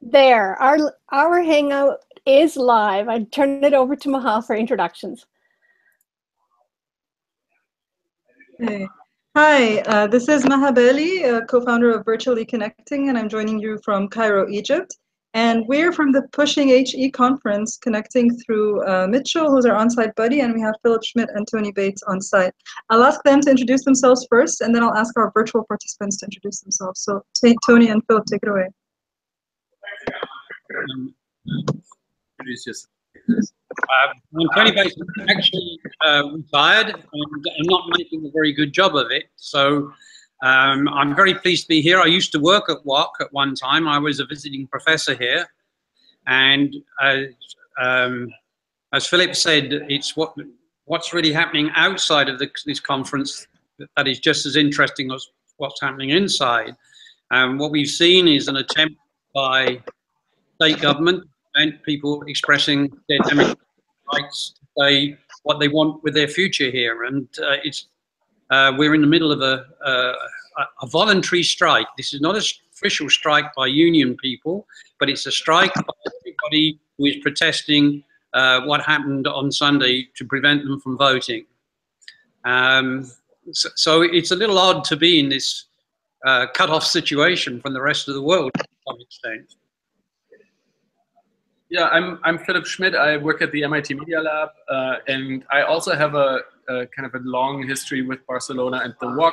There, our hangout is live. I turn it over to Maha for introductions. Hey. Hi, this is Maha Beli, co-founder of Virtually Connecting, and I'm joining you from Cairo, Egypt. And we're from the Pushing HE conference, connecting through Mitchell, who's our on-site buddy, and we have Philipp Schmidt and Tony Bates on site. I'll ask them to introduce themselves first, and then I'll ask our virtual participants to introduce themselves. So Tony and Philipp, take it away. Introduce yourself. I'm Tony Bates. I'm actually retired, and I'm not making a very good job of it. So I'm very pleased to be here. I used to work at WOC at one time. I was a visiting professor here, and as Philipp said, it's what's really happening outside of this conference that is just as interesting as what's happening inside. What we've seen is an attempt by state government and people expressing their democratic rights to say what they want with their future here, and we're in the middle of a voluntary strike. This is not an official strike by union people, but it's a strike by everybody who is protesting what happened on Sunday to prevent them from voting. So it's a little odd to be in this cut-off situation from the rest of the world to some extent. Yeah, I'm Philipp Schmidt. I work at the MIT Media Lab, and I also have a kind of a long history with Barcelona and the WOC.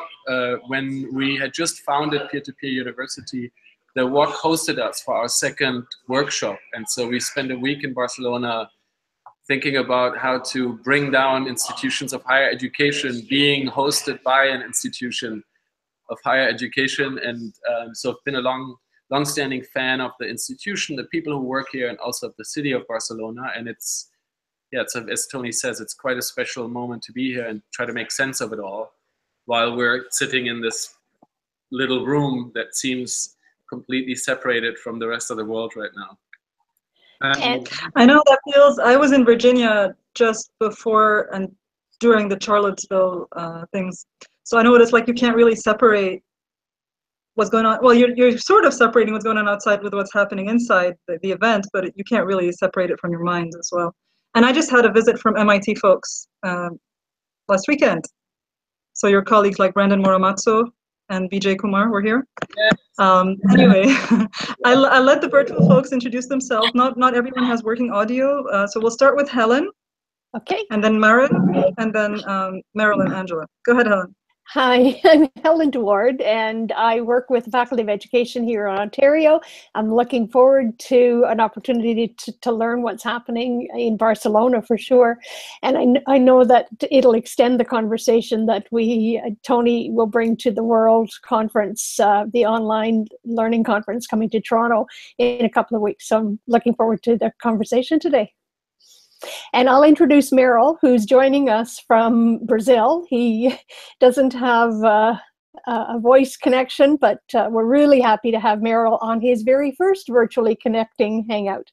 When we had just founded Peer-to-Peer University, the WOC hosted us for our second workshop, and so we spent a week in Barcelona thinking about how to bring down institutions of higher education being hosted by an institution of higher education, and so I've been a long-standing fan of the institution, the people who work here, and also of the city of Barcelona. And it's as Tony says, it's quite a special moment to be here and try to make sense of it all while we're sitting in this little room that seems completely separated from the rest of the world right now. I know that feels. I was in Virginia just before and during the Charlottesville things, so I know what it's like. You can't really separate what's going on. Well, you're sort of separating what's going on outside with what's happening inside the event, but you can't really separate it from your mind as well. And I just had a visit from MIT folks last weekend. So your colleagues like Brandon Muramatsu and Vijay Kumar were here. Anyway, I let the virtual folks introduce themselves. Not everyone has working audio, so we'll start with Helen. Okay. And then Marin, and then Meryl and Angela. Go ahead, Helen. Hi, I'm Helen DeWard, and I work with the Faculty of Education here in Ontario. I'm looking forward to an opportunity to learn what's happening in Barcelona for sure. And I know that it'll extend the conversation that Tony will bring to the World Conference, the online learning conference coming to Toronto in a couple of weeks. So I'm looking forward to the conversation today. And I'll introduce Meryl, who's joining us from Brazil. He doesn't have a voice connection, but we're really happy to have Meryl on his very first Virtually Connecting Hangout.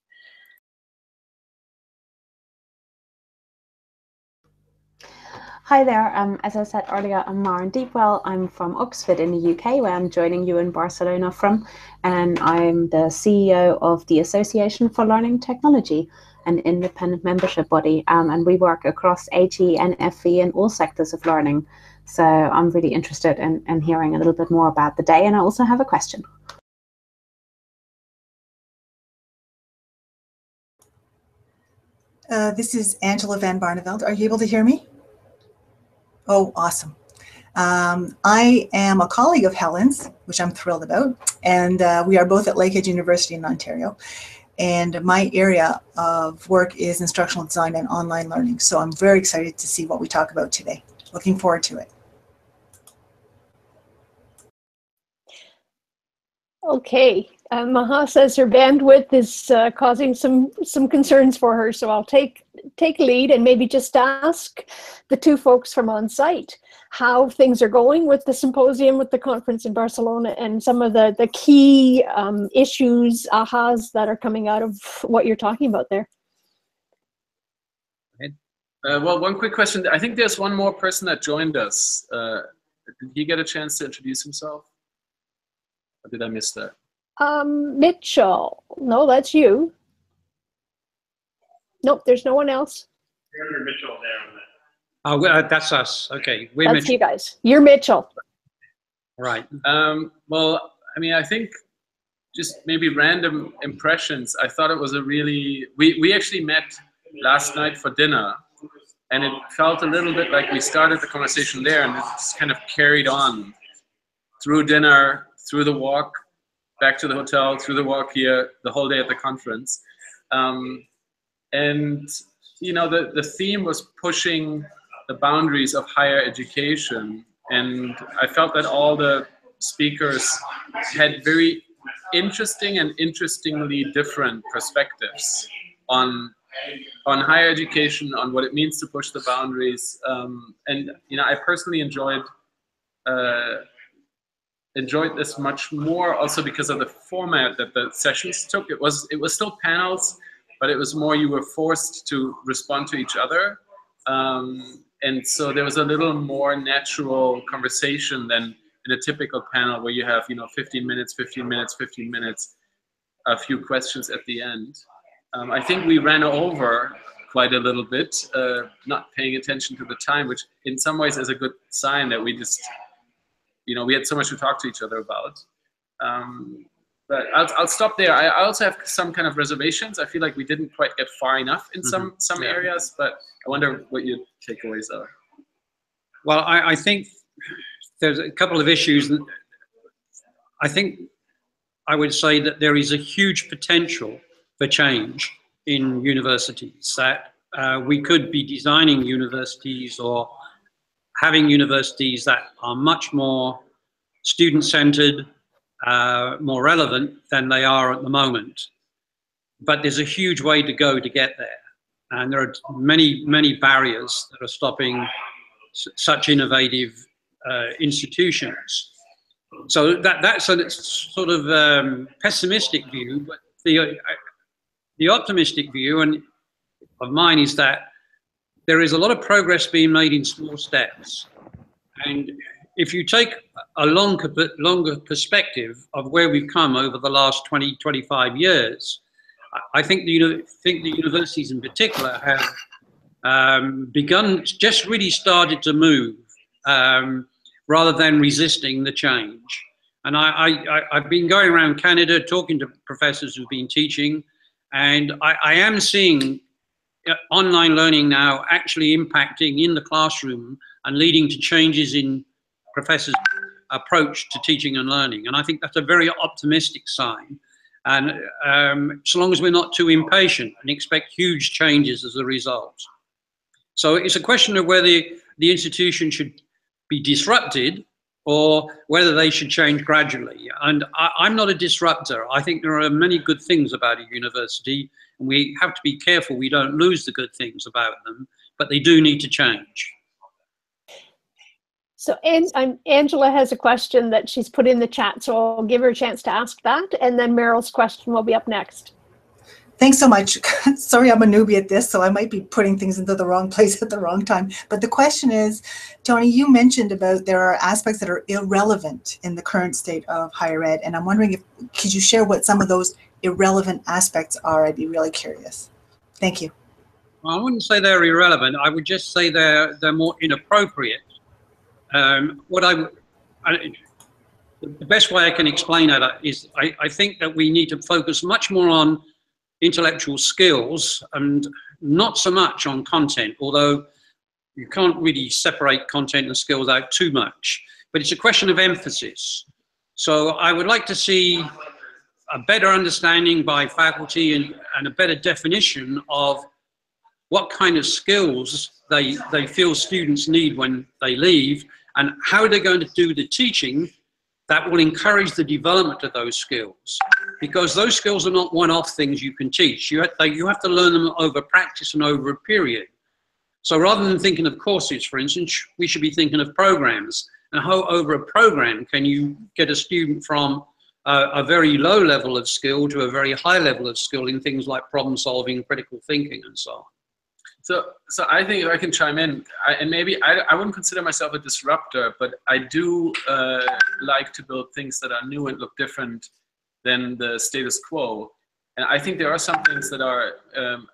Hi there, as I said earlier, I'm Maren Deepwell. I'm from Oxford in the UK, where I'm joining you in Barcelona from, and I'm the CEO of the Association for Learning Technology, an independent membership body, and we work across HE and FE in all sectors of learning. So I'm really interested in hearing a little bit more about the day, and I also have a question. This is Angela Van Barneveld. Are you able to hear me? Oh, awesome. I am a colleague of Helen's, which I'm thrilled about, and we are both at Lakehead University in Ontario. And my area of work is instructional design and online learning. So I'm very excited to see what we talk about today. Looking forward to it. Okay, Maha says her bandwidth is causing some concerns for her, so I'll take lead and maybe just ask the two folks from on site how things are going with the symposium, with the conference in Barcelona, and some of the key issues, ahas that are coming out of what you're talking about there. Well, one quick question. I think there's one more person that joined us. Did he get a chance to introduce himself? Or did I miss that? Mitchell. no, that's you. Nope, there's no one else. You're Mitchell there. Oh, that's us. Okay, we're That's Mitchell. you guys. You're Mitchell. Right. Well, I mean, I think just maybe random impressions. I thought it was a really, we actually met last night for dinner, and it felt a little bit like we started the conversation there, and it's kind of carried on through dinner, through the walk, back to the hotel, through the walk here, the whole day at the conference. And, you know, the theme was pushing the boundaries of higher education. And I felt that all the speakers had very interesting and interestingly different perspectives on higher education, on what it means to push the boundaries. And, you know, I personally enjoyed this much more also because of the format that the sessions took. It was still panels, but it was more you were forced to respond to each other. And so there was a little more natural conversation than in a typical panel where you have, you know, 15 minutes, 15 minutes, 15 minutes, a few questions at the end. I think we ran over quite a little bit, not paying attention to the time, which in some ways is a good sign that we just, you know, we had so much to talk to each other about. But I'll stop there. I also have some kind of reservations. I feel like we didn't quite get far enough in some areas, but I wonder what your takeaways are. Well, I think there's a couple of issues. I think I would say that there is a huge potential for change in universities, that we could be designing universities or having universities that are much more student-centered, more relevant than they are at the moment. But there's a huge way to go to get there. And there are many, many barriers that are stopping such innovative institutions. So that's a sort of pessimistic view, but the optimistic view of mine is that there is a lot of progress being made in small steps. And if you take a longer perspective of where we've come over the last 20, 25 years, I think the universities in particular have just really started to move rather than resisting the change. And I've been going around Canada talking to professors who've been teaching, and I am seeing online learning now actually impacting in the classroom and leading to changes in professors' approach to teaching and learning. And I think that's a very optimistic sign. And so long as we're not too impatient and expect huge changes as a result. So it's a question of whether the institution should be disrupted or whether they should change gradually. And I'm not a disruptor. I think there are many good things about a university, and we have to be careful we don't lose the good things about them, but they do need to change. So Angela has a question that she's put in the chat, so I'll give her a chance to ask that, and then Meryl's question will be up next. Thanks so much. Sorry, I'm a newbie at this, so I might be putting things into the wrong place at the wrong time. But the question is, Tony, you mentioned about there are aspects that are irrelevant in the current state of higher ed, and I'm wondering could you share what some of those irrelevant aspects are? I'd be really curious. Thank you. Well, I wouldn't say they're irrelevant. I would just say they're more inappropriate. The best way I can explain that is I think that we need to focus much more on intellectual skills and not so much on content, although you can't really separate content and skills out too much, but it's a question of emphasis. So I would like to see a better understanding by faculty and a better definition of what kind of skills they feel students need when they leave, and how they're going to do the teaching that will encourage the development of those skills. Because those skills are not one-off things you can teach. You have to learn them over practice and over a period. So rather than thinking of courses, for instance, we should be thinking of programs. And how over a program can you get a student from a very low level of skill to a very high level of skill in things like problem solving, critical thinking, and so on. So I think if I can chime in, and maybe I wouldn't consider myself a disruptor, but I do like to build things that are new and look different than the status quo. And I think there are some things that are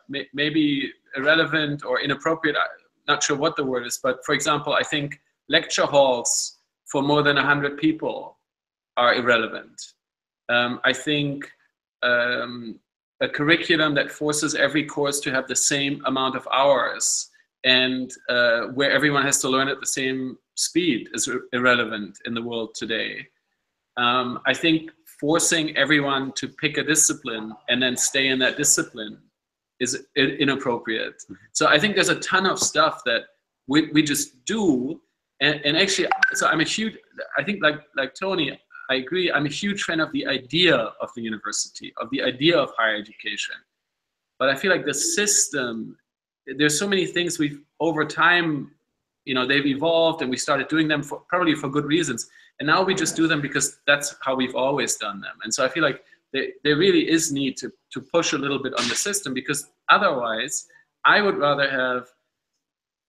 maybe irrelevant or inappropriate. I'm not sure what the word is, but for example, I think lecture halls for more than 100 people are irrelevant. I think a curriculum that forces every course to have the same amount of hours and where everyone has to learn at the same speed is irrelevant in the world today. I think forcing everyone to pick a discipline and then stay in that discipline is inappropriate. So I think there's a ton of stuff that we just do. And actually, so I'm a huge, I think like Tony, I agree, I'm a huge fan of the idea of the university, of the idea of higher education. But I feel like the system, there's so many things we've, over time, you know, they've evolved and we started doing them probably for good reasons. And now we just do them because that's how we've always done them. And so I feel like there really is need to push a little bit on the system, because otherwise I would rather have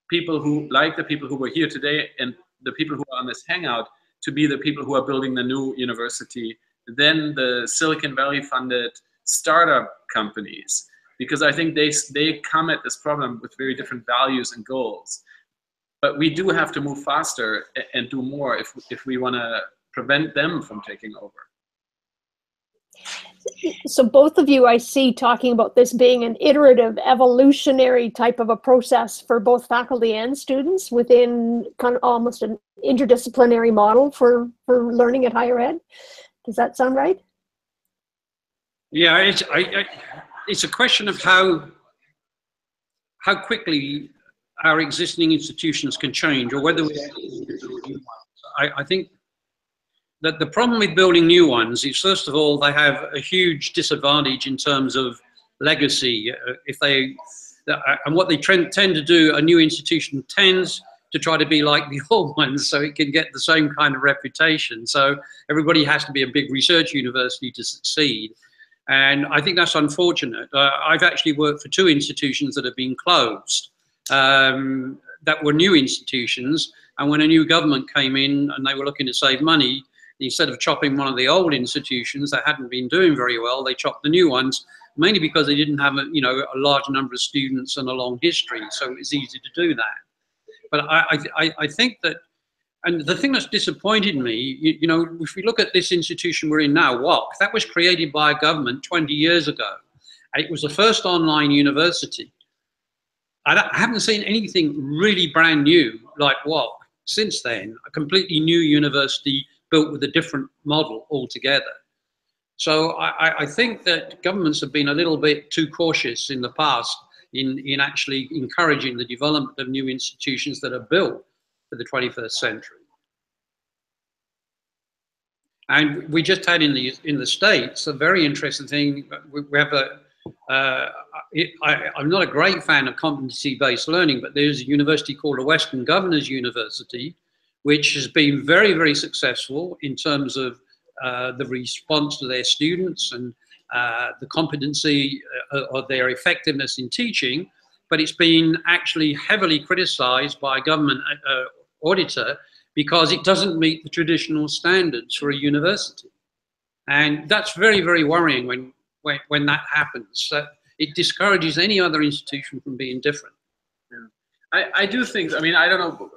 people who, like the people who were here today and the people who are on this hangout, to be the people who are building the new university than the Silicon Valley funded startup companies, because I think they come at this problem with very different values and goals. But we do have to move faster and do more if we want to prevent them from taking over. So both of you, I see, talking about this being an iterative, evolutionary type of a process for both faculty and students within kind of almost an interdisciplinary model for learning at higher ed. Does that sound right? Yeah, it's a question of how quickly our existing institutions can change, or whether we I think that the problem with building new ones is, first of all, they have a huge disadvantage in terms of legacy. And what they tend to do, a new institution tends to try to be like the old ones so it can get the same kind of reputation. So everybody has to be a big research university to succeed. And I think that's unfortunate. I've actually worked for 2 institutions that have been closed, that were new institutions. And when a new government came in and they were looking to save money, instead of chopping one of the old institutions that hadn't been doing very well, they chopped the new ones, mainly because they didn't have a large number of students and a long history. So it was easy to do that. But I think that, and the thing that's disappointed me, if we look at this institution we're in now, WOC, that was created by a government 20 years ago. And it was the first online university. I haven't seen anything really brand new like WOC since then, a completely new university built with a different model altogether. So I think that governments have been a little bit too cautious in the past in actually encouraging the development of new institutions that are built for the 21st century. And we just had in the States a very interesting thing. We have I'm not a great fan of competency-based learning, but there's a university called the Western Governors University, which has been very, very successful in terms of the response to their students and the competency of their effectiveness in teaching. But it's been actually heavily criticized by a government auditor because it doesn't meet the traditional standards for a university. And that's very, very worrying when that happens. It discourages any other institution from being different. Yeah. I do think, I mean, I don't know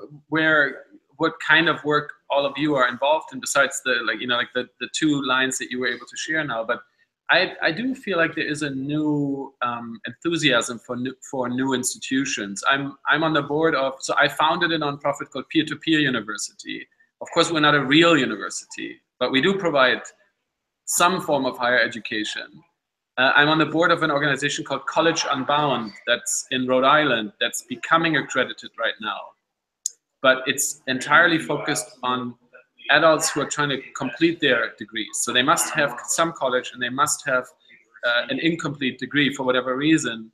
what kind of work all of you are involved in besides the 2 lines that you were able to share now, but I do feel like there is a new enthusiasm for new institutions. I'm on the board of, so I founded a nonprofit called Peer-to-Peer University. Of course, we're not a real university, but we do provide some form of higher education. I'm on the board of an organization called College Unbound that's in Rhode Island that's becoming accredited right now. But it's entirely focused on adults who are trying to complete their degrees. So they must have some college and they must have an incomplete degree for whatever reason.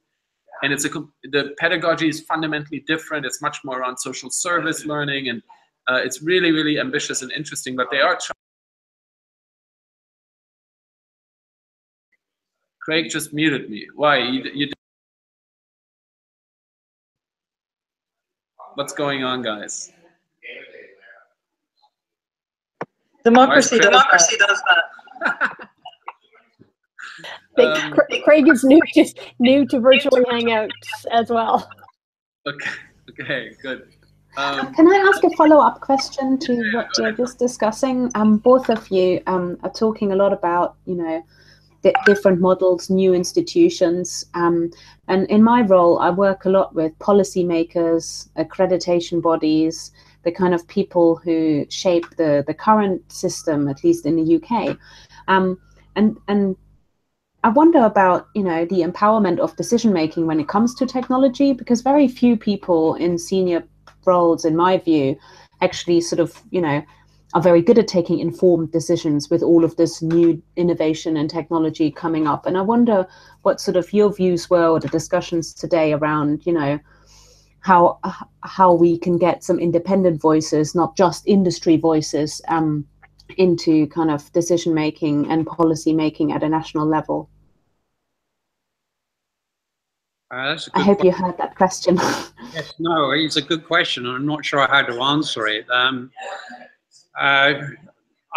And the pedagogy is fundamentally different. It's much more around social service learning, and it's really, really ambitious and interesting, but they are trying. Craig just muted me. Why? You What's going on, guys? Democracy does that. Craig is new to virtually Hangouts as well. Okay, good. Can I ask a follow-up question to what you're just discussing? Both of you are talking a lot about, you know, different models, new institutions. And in my role, I work a lot with policymakers, accreditation bodies, the kind of people who shape the current system, at least in the UK. And I wonder about, you know, the empowerment of decision-making when it comes to technology, because very few people in senior roles, in my view, actually sort of, you know, are very good at taking informed decisions with all of this new innovation and technology coming up. And I wonder what sort of your views were, or the discussions today around, you know, how we can get some independent voices, not just industry voices, into kind of decision making and policy making at a national level. I hope you heard that question. Yes, no, it's a good question, and I'm not sure how to answer it. I'm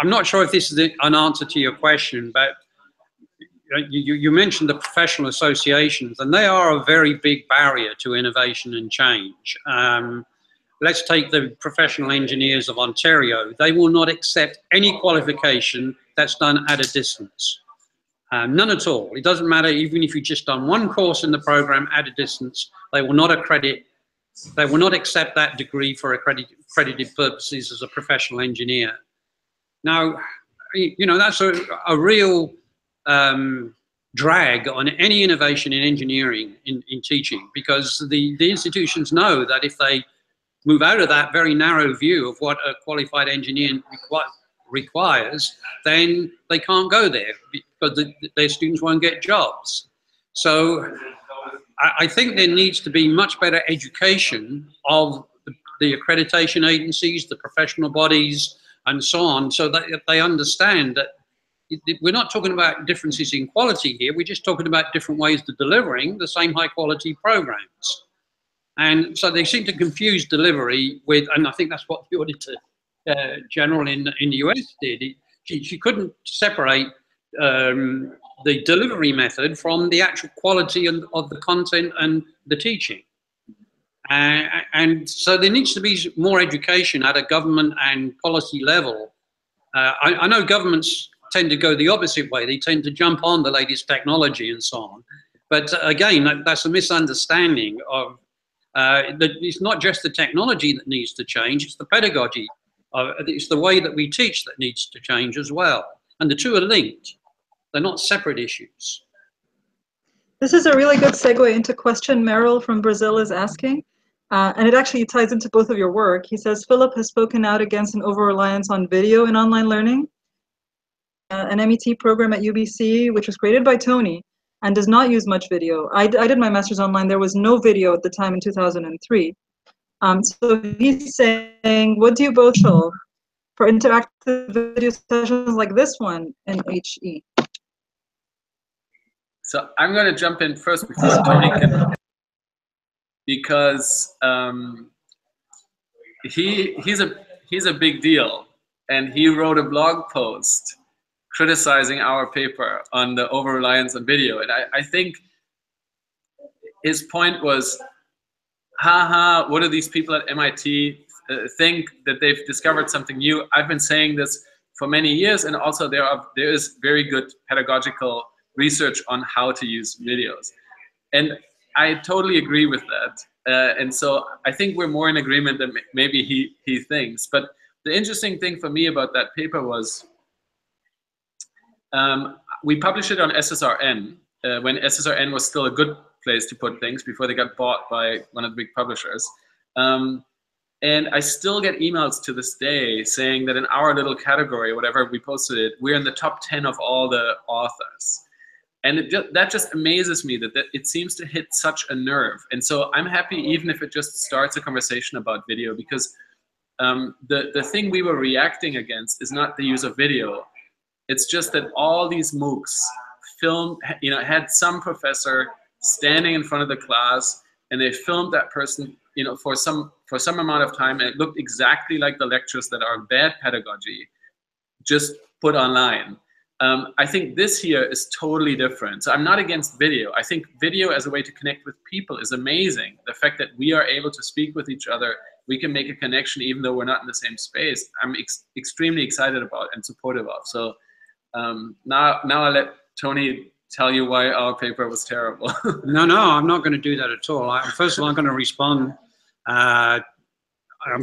not sure if this is an answer to your question, but you mentioned the professional associations, and they are a very big barrier to innovation and change. Let's take the professional engineers of Ontario. They will not accept any qualification that's done at a distance. None at all. It doesn't matter, even if you've just done one course in the program at a distance, they will not accept that degree for accredited purposes as a professional engineer. Now, you know, that's a real drag on any innovation in engineering in teaching, because the institutions know that if they move out of that very narrow view of what a qualified engineer requires, then they can't go there because their students won't get jobs. So I think there needs to be much better education of the accreditation agencies, the professional bodies, and so on, so that they understand that we're not talking about differences in quality here, we're just talking about different ways of delivering the same high quality programs. And so they seem to confuse delivery with, and I think that's what the Auditor General in the US did. She couldn't separate the delivery method from the actual quality of the content and the teaching. And so there needs to be more education at a government and policy level. I know governments tend to go the opposite way. They tend to jump on the latest technology and so on. But again, that's a misunderstanding of that it's not just the technology that needs to change, it's the pedagogy. It's the way that we teach that needs to change as well. And the two are linked. They're not separate issues. This is a really good segue into a question Merrill from Brazil is asking. And it actually ties into both of your work. He says, Philipp has spoken out against an over-reliance on video in online learning. An MET program at UBC, which was created by Tony, and does not use much video. I did my master's online. There was no video at the time in 2003. So he's saying, what do you both show for interactive video sessions like this one in HE? So I'm going to jump in first before Tony can, because he's a big deal, and he wrote a blog post criticizing our paper on the over-reliance on video. And I think his point was, haha, what do these people at MIT think that they've discovered something new? I've been saying this for many years, and also there is very good pedagogical research on how to use videos. And I totally agree with that. And so I think we're more in agreement than maybe he thinks. But the interesting thing for me about that paper was, we published it on SSRN when SSRN was still a good place to put things before they got bought by one of the big publishers. And I still get emails to this day saying that in our little category, whatever we posted it, we're in the top 10 of all the authors. And that just amazes me that it seems to hit such a nerve. And so I'm happy even if it just starts a conversation about video, because the thing we were reacting against is not the use of video. It's just that all these MOOCs had some professor standing in front of the class, and they filmed that person, for some amount of time, and it looked exactly like the lectures that are bad pedagogy, just put online. I think this here is totally different. So I'm not against video. I think video as a way to connect with people is amazing. The fact that we are able to speak with each other, we can make a connection even though we're not in the same space, I'm extremely excited about and supportive of. So now I'll let Tony tell you why our paper was terrible. No, I'm not going to do that at all. First of all, I'm going to respond. I'm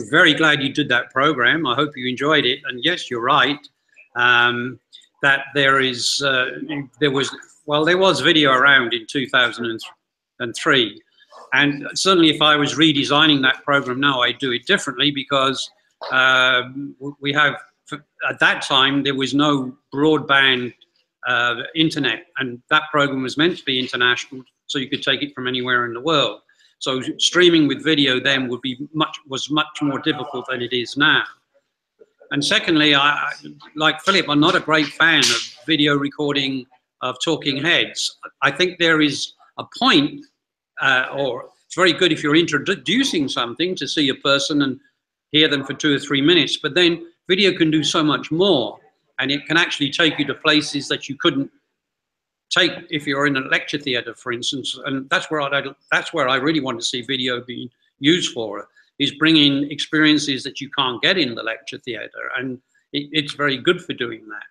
very glad you did that program. I hope you enjoyed it. And yes, you're right. That there was video around in 2003, and certainly if I was redesigning that program now, I'd do it differently, because we have, at that time there was no broadband internet, and that program was meant to be international, so you could take it from anywhere in the world. So streaming with video then was much more difficult than it is now. And secondly, like Philip, I'm not a great fan of video recording of talking heads. I think there is a point, or it's very good if you're introducing something to see a person and hear them for 2 or 3 minutes, but then video can do so much more, and it can actually take you to places that you couldn't take if you're in a lecture theatre, for instance. And that's where I really want to see video being used for, is bringing experiences that you can't get in the lecture theatre, and it's very good for doing that.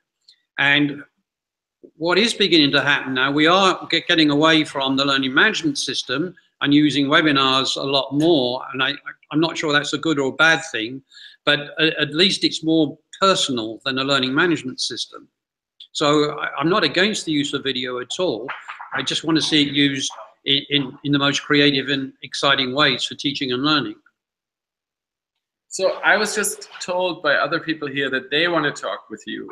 And what is beginning to happen now, we are getting away from the learning management system and using webinars a lot more, and I'm not sure that's a good or a bad thing, but at least it's more personal than a learning management system. So I'm not against the use of video at all. I just want to see it used in the most creative and exciting ways for teaching and learning. So I was just told by other people here that they want to talk with you,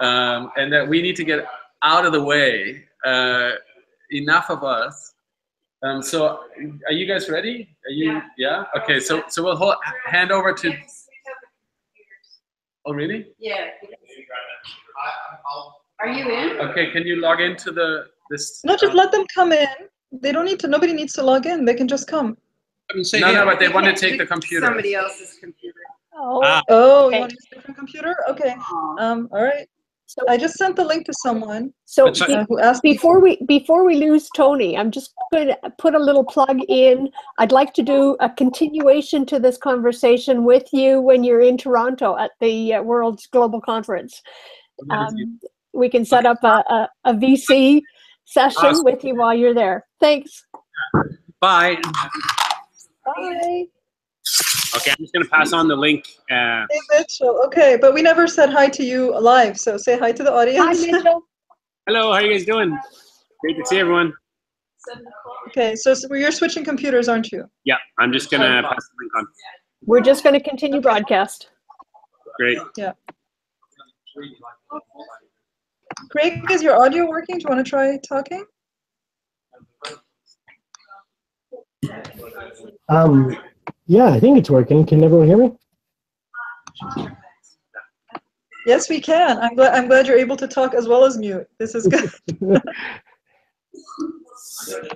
and that we need to get out of the way. Enough of us. So are you guys ready? Are you? Yeah. Okay. So we'll hand over to. Oh really? Yeah. Are you in? Okay. Can you log into this? No, just let them come in. They don't need to. Nobody needs to log in. They can just come. No, but they want to take the computer. Somebody else's computer. Oh, you want to use a different computer? Okay. All right. So I just sent the link to someone. So who asked before we lose Tony, I'm just going to put a little plug in. I'd like to do a continuation to this conversation with you when you're in Toronto at the World's Global Conference. We can set up a VC session with you while you're there. Thanks. Bye. Bye. Okay, I'm just going to pass on the link. Hey, Mitchell. Okay, but we never said hi to you live, so say hi to the audience. Hi, Mitchell. Hello, how are you guys doing? Great to see everyone. Okay, so you're switching computers, aren't you? Yeah, I'm just going to pass the link on. We're just going to continue broadcast. Great. Yeah. Craig, is your audio working? Do you want to try talking? Yeah, I think it's working. Can everyone hear me? Yes, we can. I'm glad you're able to talk as well as mute. This is good.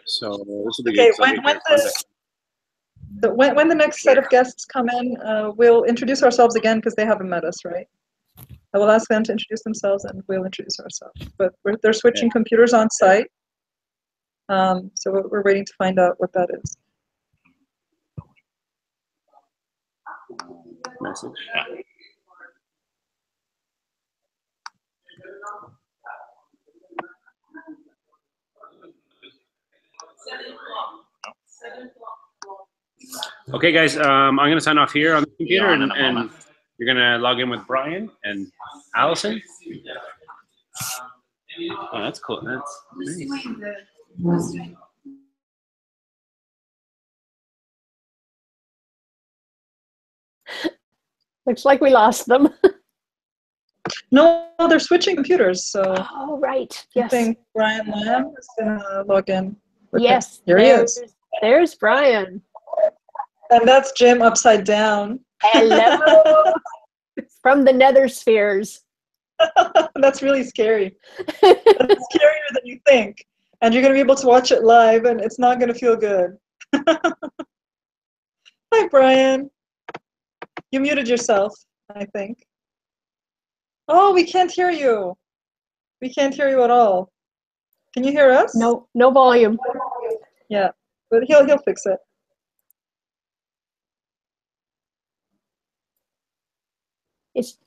So this will be okay. good. When the next set of guests come in, we'll introduce ourselves again because they haven't met us, right? I will ask them to introduce themselves, and we'll introduce ourselves. But they're switching computers on site, so we're waiting to find out what that is. Message. Okay, guys, I'm going to sign off here on the computer, and you're going to log in with Brian and Allison. Oh, that's cool. That's nice. Looks like we lost them. No, they're switching computers, so. Oh, right. Yes. I think Brian Lamb is going to log in. Yes. Here he is. There's Brian. And that's Jim upside down. Hello. From the nether spheres. That's really scary. That's scarier than you think. And you're going to be able to watch it live, and it's not going to feel good. Hi, Brian. You muted yourself, I think. Oh, we can't hear you. We can't hear you at all. Can you hear us? No volume. Yeah, but he'll fix it.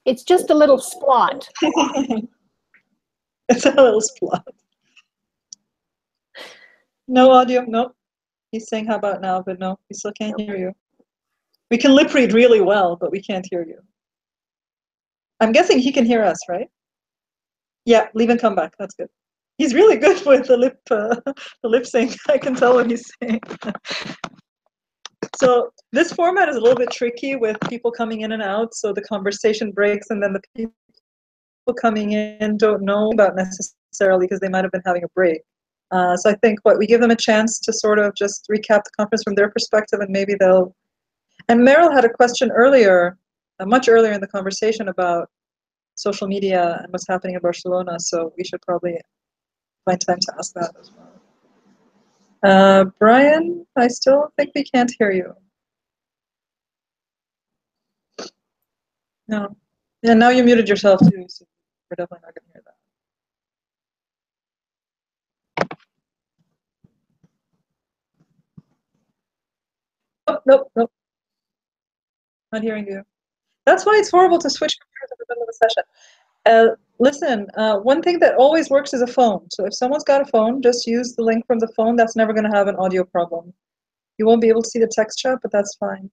It's just a little splot. It's a little splot. No audio. Nope. He's saying how about now, but no, we still can't hear you. We can lip read really well, but we can't hear you. I'm guessing he can hear us, right? Yeah, leave and come back. That's good. He's really good with the lip sync. I can tell what he's saying. So this format is a little bit tricky with people coming in and out. So the conversation breaks, and then the people coming in don't know about necessarily because they might have been having a break. So I think we give them a chance to sort of just recap the conference from their perspective, and maybe they'll. And Meryl had a question earlier, much earlier in the conversation about social media and what's happening in Barcelona. So we should probably find time to ask that as well. Brian, I still think we can't hear you. No. Yeah, now you muted yourself too, so we're definitely not going to hear that. Nope. Not hearing you. That's why it's horrible to switch computers in the middle of a session. Listen, one thing that always works is a phone. So if someone's got a phone, just use the link from the phone. That's never going to have an audio problem. You won't be able to see the text chat, but that's fine.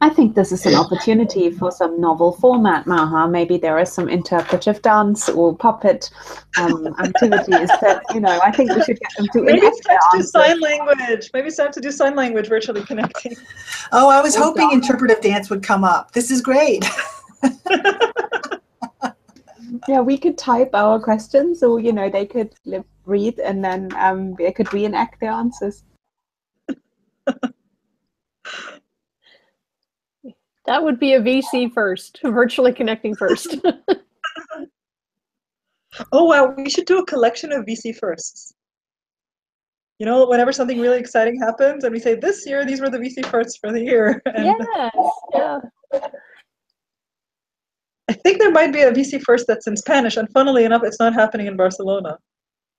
I think this is an opportunity for some novel format, Maha. Maybe there is some interpretive dance or puppet activities that, I think we should get them to Maybe it's time to do sign language. Maybe it's time to do sign language virtually connecting. Oh, I was hoping interpretive dance would come up. This is great. Yeah, we could type our questions, or they could read, and then they could reenact their answers. That would be a VC first, virtually connecting first. Oh wow, we should do a collection of VC firsts. Whenever something really exciting happens, and we say this year these were the VC firsts for the year. And yes, yeah. I think there might be a VC first that's in Spanish, and funnily enough, it's not happening in Barcelona.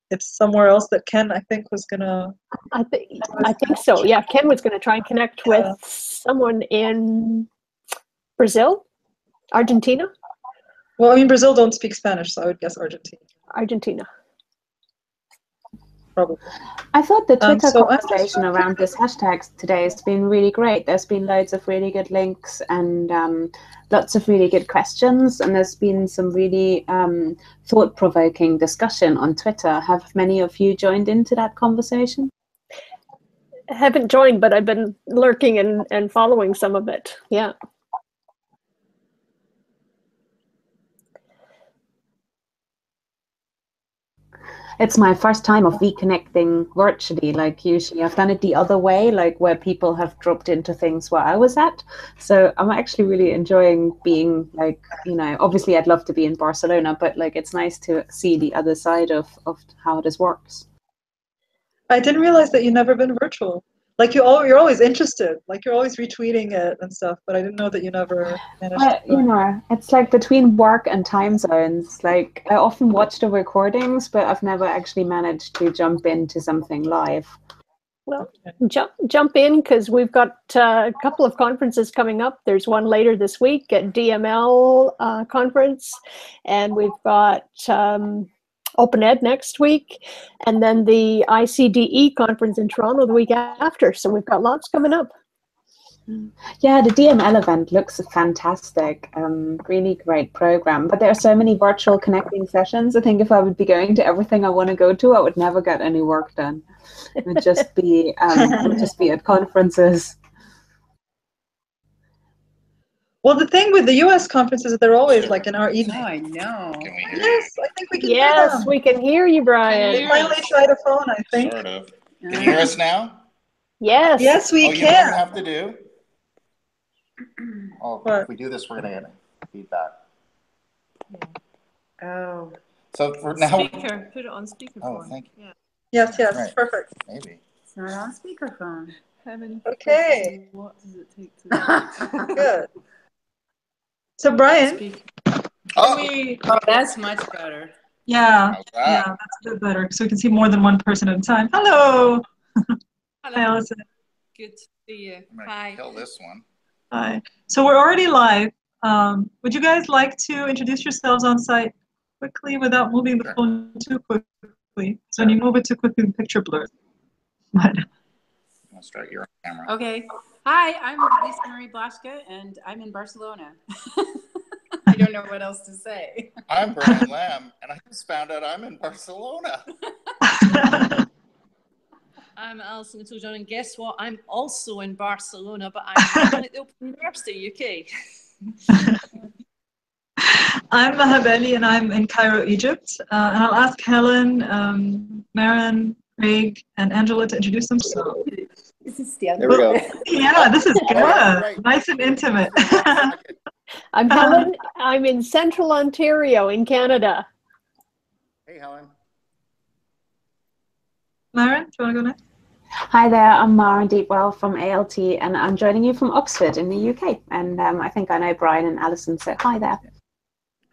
It's somewhere else that Ken, I think, was gonna. I think so. Yeah, Ken was gonna try and connect with someone in Brazil, Argentina. Well, I mean, Brazil don't speak Spanish, so I would guess Argentina. Probably. I thought the Twitter conversation around this hashtag today has been really great. There's been loads of really good links and lots of really good questions, and there's been some really thought-provoking discussion on Twitter. Have many of you joined into that conversation? I haven't joined, but I've been lurking and following some of it. Yeah. It's my first time of reconnecting virtually. Like usually I've done it the other way, like where people have dropped into things where I was at. So I'm actually really enjoying being like, obviously I'd love to be in Barcelona, but like it's nice to see the other side of how this works. I didn't realize that you've never been virtual. Like you're always interested, like you're always retweeting it and stuff, but I didn't know that you never managed it's like between work and time zones. Like I often watch the recordings, but I've never actually managed to jump into something live. Well, jump in, because we've got a couple of conferences coming up. There's one later this week at DML conference, and we've got Open Ed next week, and then the ICDE conference in Toronto the week after. So we've got lots coming up. Yeah, the DML event looks fantastic. Really great program. But there are so many virtual connecting sessions. I think if I would be going to everything I want to go to, I would never get any work done. It would just be at conferences. Well, the thing with the U.S. conferences is they're always like in our evening. Oh, I know. Can we hear Yes, I think we can hear Yes, them. we can hear you, Brian. They finally tried a phone, I think. Sort of. Can you hear us now? Yes. Yes, we can. can. You know what we have to do? Oh, what? If we do this, we're going to get feedback. Oh. So for now. Speaker. Put it on speakerphone. Oh, thank you. Yeah. Yes, right. Perfect. Maybe. It's not on speakerphone. Okay. What does it take to Good. So Brian, Oh, Oh, that's much better. Yeah, how's that? yeah, that's a bit better. So we can see more than one person at a time. Hello. Hello. Hi, Allison. Good to see you. I'm gonna Hi. kill this one. Hi. So we're already live. Would you guys like to introduce yourselves on site quickly without moving the phone too quickly? So when you move it too quickly, the picture blurs. I'll start your camera. Okay. Hi, I'm Lisa Marie Blaschke, and I'm in Barcelona. I don't know what else to say. I'm Brian Lamb, and I just found out I'm in Barcelona. I'm Alison O'Toole, and guess what? I'm also in Barcelona, but I'm at the Open University, UK. I'm Mahabeli, and I'm in Cairo, Egypt. And I'll ask Helen, Maren, Craig, and Angela to introduce themselves. There we go. Yeah, this is good. Right. Nice and intimate. I'm Helen. I'm in Central Ontario in Canada. Hey, Helen. Maren, do you want to go next? Hi there, I'm Maren Deepwell from ALT, and I'm joining you from Oxford in the UK. And I think I know Brian and Alison, so hi there.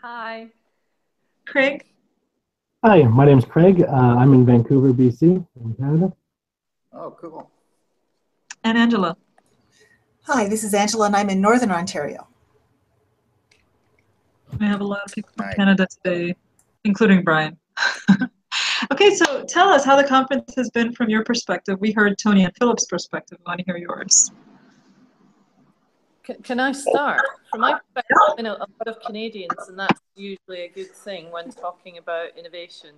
Hi. Craig. Hi, my name's Craig. I'm in Vancouver, BC, in Canada. Oh, cool. And Angela. Hi, this is Angela, and I'm in Northern Ontario. We have a lot of people from Canada today, including Brian. Okay, so tell us how the conference has been from your perspective. We heard Tony and Philip's perspective. We want to hear yours. Can I start? From my perspective, I know a lot of Canadians, and that's usually a good thing when talking about innovation.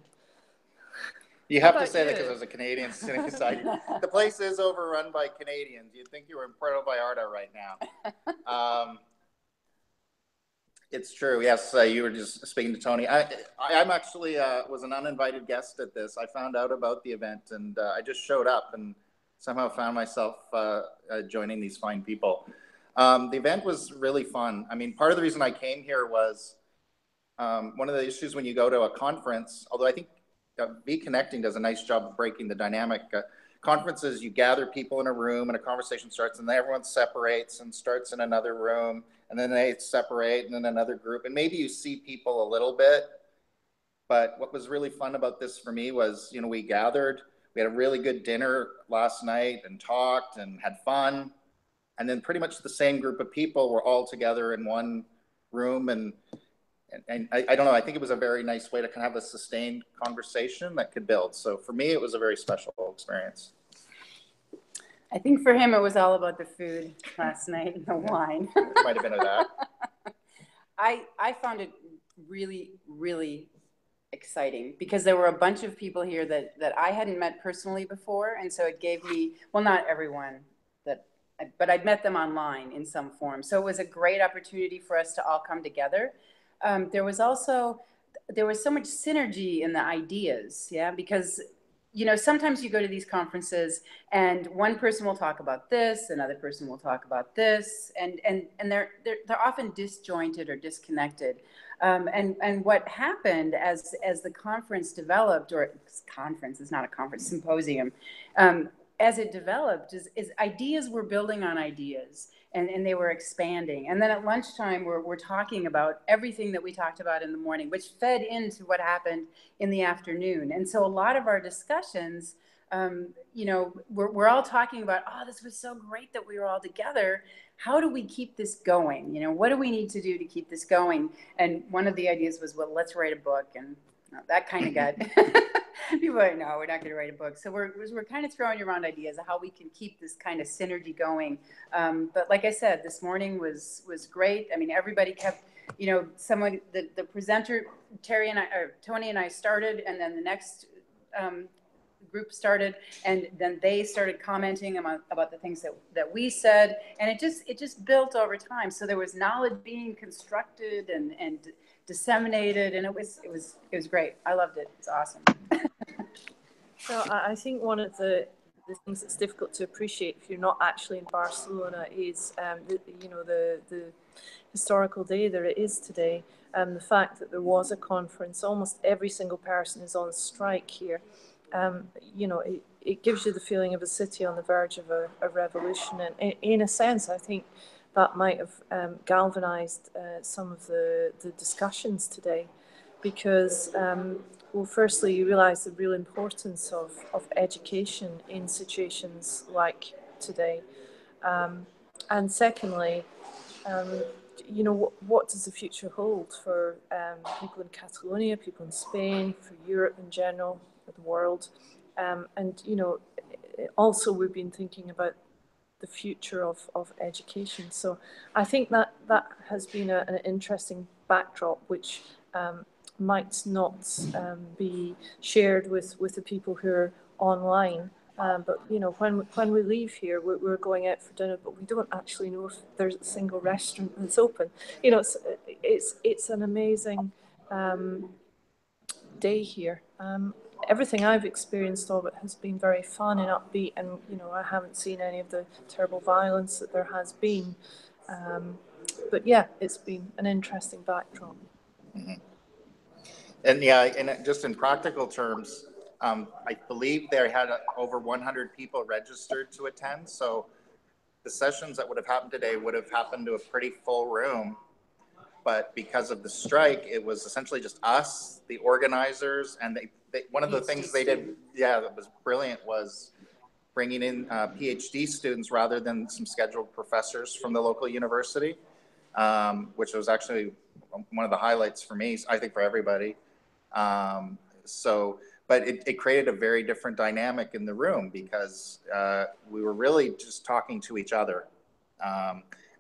You have to say that because there's a Canadian sitting beside you. The place is overrun by Canadians. You'd think you were in Puerto Vallarta right now. It's true. Yes, you were just speaking to Tony. I'm actually was an uninvited guest at this. I found out about the event, and I just showed up and somehow found myself joining these fine people. The event was really fun. I mean, part of the reason I came here was one of the issues when you go to a conference, although I think Be Connecting does a nice job of breaking the dynamic. Conferences, you gather people in a room and a conversation starts, and then everyone separates and starts in another room, and then they separate and then another group, and maybe you see people a little bit. But what was really fun about this for me was, you know, we gathered, we had a really good dinner last night and talked and had fun. And then pretty much the same group of people were all together in one room. And I don't know, I think it was a very nice way to kind of have a sustained conversation that could build. So for me, it was a very special experience. I think for him, it was all about the food last night and the wine. It might have been of that. I found it really, really exciting because there were a bunch of people here that I hadn't met personally before. And so it gave me, well, not everyone, but I'd met them online in some form. So it was a great opportunity for us to all come together. There was so much synergy in the ideas, yeah, because, you know, sometimes you go to these conferences and one person will talk about this, another person will talk about this, and they're often disjointed or disconnected. And what happened as the conference developed, or conference is not a conference, symposium, as it developed is ideas were building on ideas, and they were expanding. And then at lunchtime, we're talking about everything that we talked about in the morning, which fed into what happened in the afternoon. And so a lot of our discussions, you know, we're all talking about, oh, this was so great that we were all together. How do we keep this going? You know, what do we need to do to keep this going? And one of the ideas was, well, let's write a book. And that kind of got people are like, no, we're not going to write a book. So we're kind of throwing around ideas of how we can keep this kind of synergy going. But like I said, this morning was great. I mean, everybody kept, you know, the presenter, Tony and I started, and then the next group started, and then they started commenting about the things that we said, and it just built over time. So there was knowledge being constructed and disseminated, and it was great. I loved it. It's awesome. So I think one of the things that's difficult to appreciate if you're not actually in Barcelona is the historical day that it is today. The fact that there was a conference, almost every single person is on strike here. You know, it gives you the feeling of a city on the verge of a revolution. And in a sense, I think that might have galvanized some of the discussions today. Because, well, firstly, you realize the real importance of education in situations like today. And secondly, you know, what does the future hold for people in Catalonia, people in Spain, for Europe in general, for the world? And, you know, also we've been thinking about the future of education. So I think that has been an interesting backdrop, which might not be shared with the people who are online. But you know, when we leave here, we're going out for dinner, but we don't actually know if there's a single restaurant that's open. You know, it's an amazing day here. Everything I've experienced of it has been very fun and upbeat, and you know, I haven't seen any of the terrible violence that there has been. But yeah, it's been an interesting backdrop. Mm-hmm. And yeah, and just in practical terms, I believe they had over 100 people registered to attend. So the sessions that would have happened today would have happened to a pretty full room. But because of the strike, it was essentially just us, the organizers, and one of the things they did, yeah, that was brilliant, was bringing in PhD students rather than some scheduled professors from the local university, which was actually one of the highlights for me, I think for everybody. But it created a very different dynamic in the room because we were really just talking to each other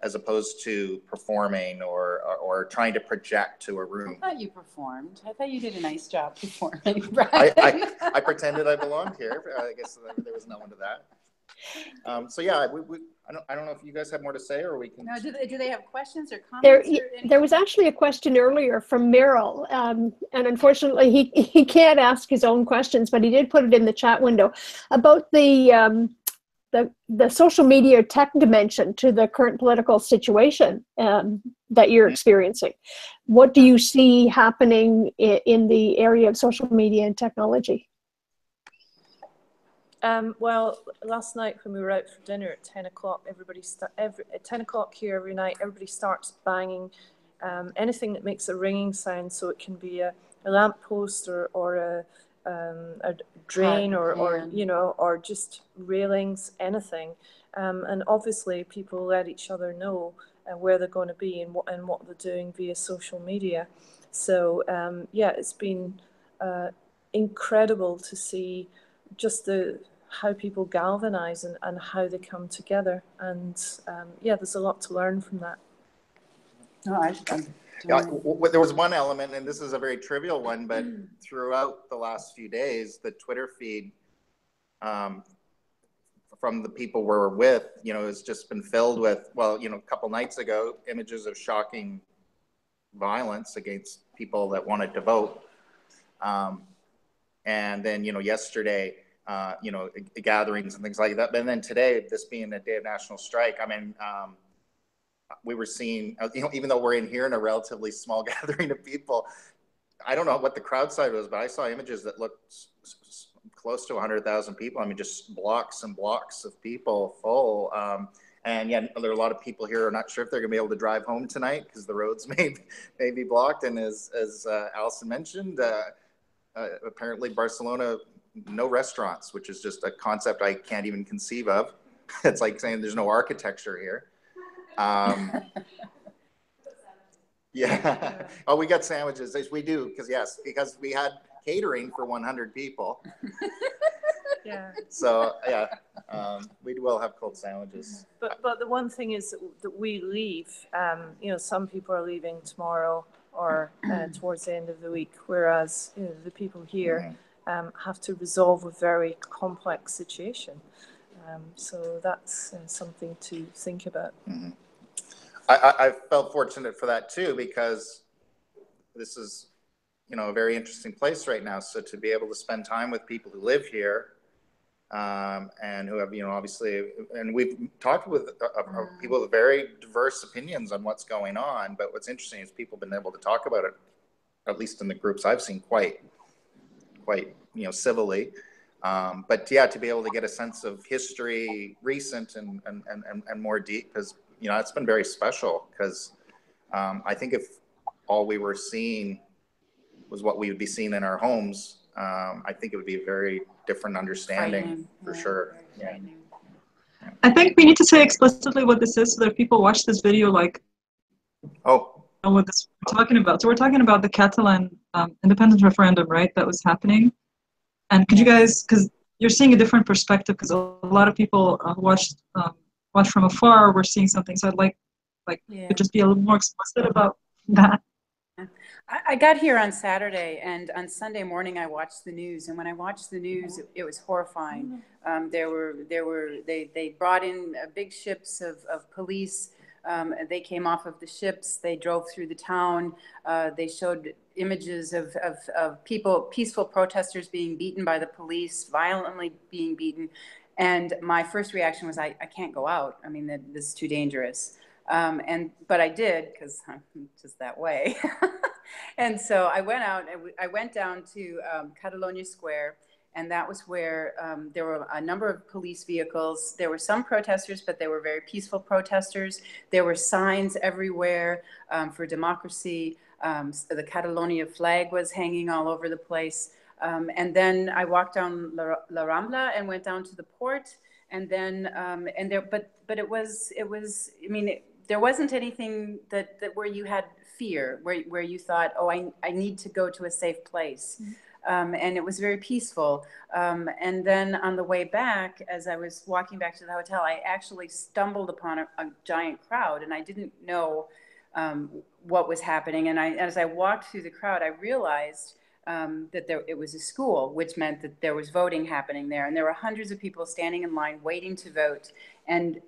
as opposed to performing or trying to project to a room. I thought you performed. I thought you did a nice job performing, Brian. I pretended I belonged here. I guess there was no one to that. So yeah, I don't know if you guys have more to say, or we can. No, do they have questions or comments? There was actually a question earlier from Merrill, and unfortunately he can't ask his own questions, but he did put it in the chat window about the social media tech dimension to the current political situation that you're experiencing. What do you see happening in the area of social media and technology? Well, last night when we were out for dinner at 10 o'clock, at 10 o'clock here every night, everybody starts banging anything that makes a ringing sound. So it can be a lamppost or a drain or you know, or just railings, anything. And obviously people let each other know where they're going to be and what they're doing via social media. So yeah, it's been incredible to see just how people galvanize and how they come together. And yeah, there's a lot to learn from that. There was one element, and this is a very trivial one, but throughout the last few days, the Twitter feed from the people we're with, you know, has just been filled with, well, you know, a couple nights ago, images of shocking violence against people that wanted to vote. And then, you know, yesterday, you know, gatherings and things like that. But then today, this being a day of national strike, I mean, we were seeing, you know, even though we're in here in a relatively small gathering of people, I don't know what the crowd size was, but I saw images that looked close to 100,000 people. I mean, just blocks and blocks of people full. And yeah, there are a lot of people here who are not sure if they're gonna be able to drive home tonight because the roads may be blocked. And as Alison mentioned, apparently Barcelona, no restaurants, which is just a concept I can't even conceive of. It's like saying there's no architecture here. Yeah. Oh, we got sandwiches. We do, because we had catering for 100 people. Yeah. So yeah, we will have cold sandwiches. But the one thing is that we leave. You know, some people are leaving tomorrow or towards the end of the week, whereas you know, the people here have to resolve a very complex situation. So that's something to think about. Mm-hmm. I felt fortunate for that too, because this is, you know, a very interesting place right now. So to be able to spend time with people who live here and who have, you know, obviously, and we've talked with people with very diverse opinions on what's going on. But what's interesting is people have been able to talk about it, at least in the groups I've seen, quite, you know, civilly. But yeah, to be able to get a sense of history, recent and more deep, has you know, it's been very special because I think if all we were seeing was what we would be seeing in our homes, I think it would be a very different understanding for sure. Yeah. I think we need to say explicitly what this is so that if people watch this video, like, know what this we're talking about. So we're talking about the Catalan independence referendum, right? That was happening. And could you guys, because you're seeing a different perspective, because a lot of people watched from afar, were seeing something. So I'd like could just be a little more explicit about that. I got here on Saturday, and on Sunday morning I watched the news. And when I watched the news, it was horrifying. They brought in big ships of police. They came off of the ships. They drove through the town. They showed images of peaceful protesters being beaten by the police, violently being beaten. And my first reaction was, I can't go out. I mean, this is too dangerous. But I did, because I'm just that way. And so I went out, and I went down to Catalonia Square, and that was where there were a number of police vehicles. There were some protesters, but they were very peaceful protesters. There were signs everywhere for democracy. The Catalonia flag was hanging all over the place. And then I walked down La Rambla and went down to the port. And then, but it was, I mean, there wasn't anything that where you had fear, where you thought, oh, I need to go to a safe place. And it was very peaceful. And then on the way back, as I was walking back to the hotel, I actually stumbled upon a giant crowd, and I didn't know what was happening. And as I walked through the crowd, I realized that it was a school, which meant that there was voting happening there. And there were hundreds of people standing in line waiting to vote. And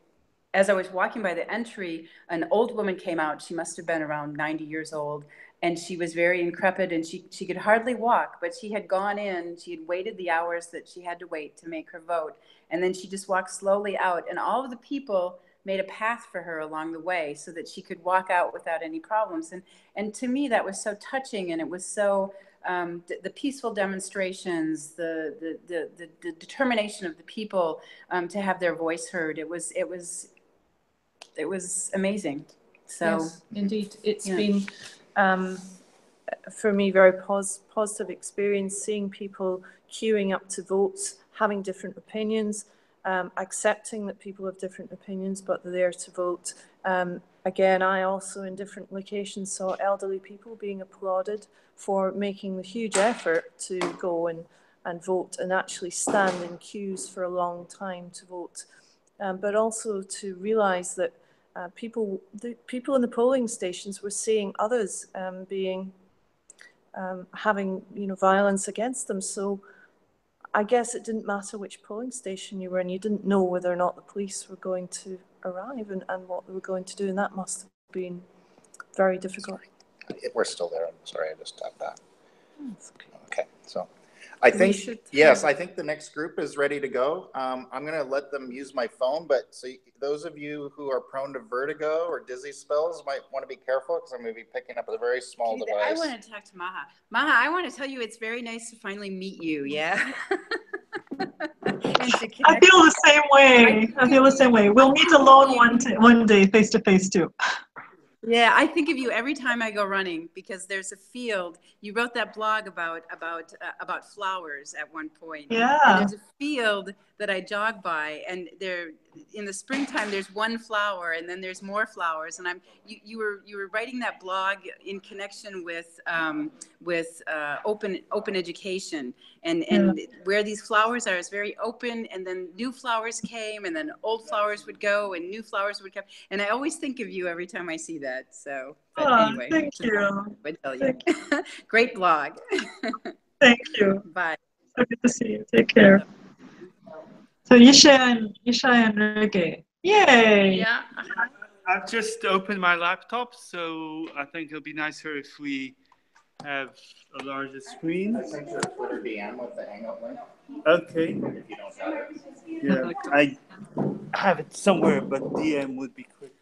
as I was walking by the entry, an old woman came out. She must have been around 90 years old. And she was very increpid, and she could hardly walk, but she had gone in, she had waited the hours that she had to wait to make her vote. And then she just walked slowly out, and all of the people made a path for her along the way so that she could walk out without any problems. And to me, that was so touching, and it was so, the peaceful demonstrations, the determination of the people to have their voice heard, it was amazing. So yes, indeed, it's been for me very positive experience, seeing people queuing up to vote, having different opinions, accepting that people have different opinions, but they're there to vote. Again, I also in different locations saw elderly people being applauded for making the huge effort to go and vote and actually stand in queues for a long time to vote, but also to realize that the people in the polling stations were seeing others having violence against them. So I guess it didn't matter which polling station you were in. You didn't know whether or not the police were going to arrive and what they were going to do, and that must have been very difficult. We're still there. I'm sorry, I just tapped that. Okay, so I think, yes, I think the next group is ready to go. I'm going to let them use my phone, but so those of you who are prone to vertigo or dizzy spells might want to be careful, because I'm going to be picking up a very small device. I want to talk to Maha. Maha, I want to tell you it's very nice to finally meet you, yeah? I feel the same way. I feel the same way. We'll meet alone one day, face to face too. Yeah, I think of you every time I go running, because there's a field. You wrote that blog about flowers at one point. Yeah. And there's a field that I jog by, and there in the springtime there's one flower, and then there's more flowers. And you were writing that blog in connection with open education, and where these flowers are is very open, and then new flowers came, and then old flowers would go, and new flowers would come. And I always think of you every time I see that. So, but anyway, thank you. I tell you. Great blog. Thank you. Bye. So good to see you. Take care. So Yishay and Rikke. Yay! Yeah, I've just opened my laptop, so I think it'll be nicer if we have a larger screen. I sent you a Twitter DM with the Hangout link. Okay. If you don't have it. Yeah, I have it somewhere, but DM would be quicker.